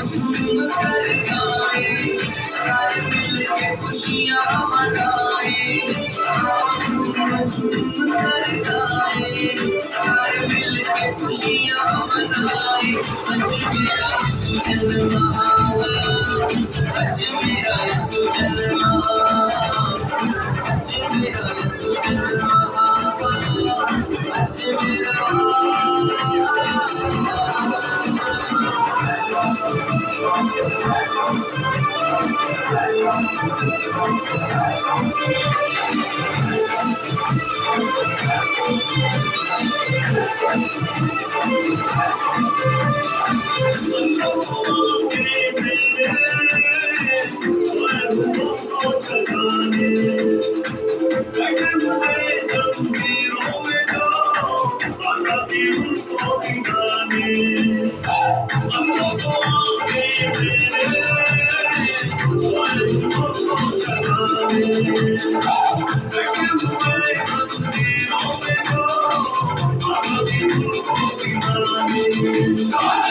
झूम कर गाए, सारे मिल के खुशियाँ मनाए। झूम कर गाए, सारे मिल के खुशियाँ मनाए। आज मेरा यीशु जन्मा, आज मेरा यीशु जन्मा, आज मेरा यीशु जन्मा, आज मेरा।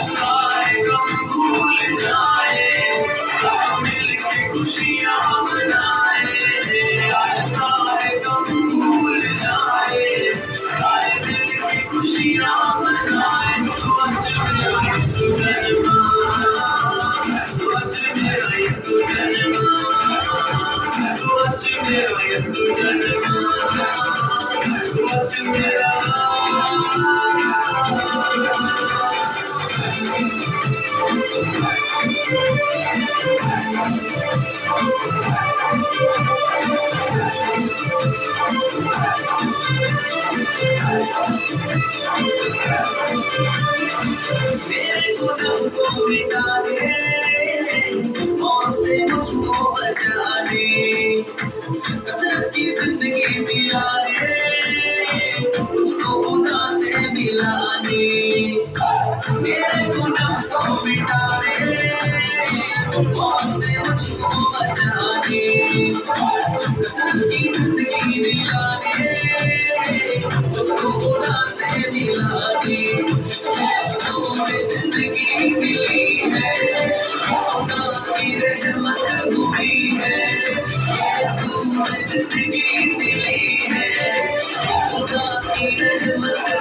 सारे गम भूल जाए, सब मिलके खुशियाँ मनाए। आज सारे गम भूल जाए, सारे मिलके खुशियाँ मनाए। तू आज मेरा यीशु जन्मा, तू आज मेरा यीशु जन्मा, तू आज मेरा यीशु जन्मा, तू आज मेरा। मेरे गुनाह को मिटा दे, मौत से मुझको बचा दे। कसरत की जिंदगी दिला दे, मुझको खुदा से मिला दे। मेरे गुनाह को मिटा दे, मौत से मुझको बचा दे। कसरत की जिंदगी दिला दे, मुझको खुदा से मिला दे। यीशु में जिंदगी मिली है, खुदा की रहमत हुई है। यीशु में जिंदगी मिली है, खुदा की रहमत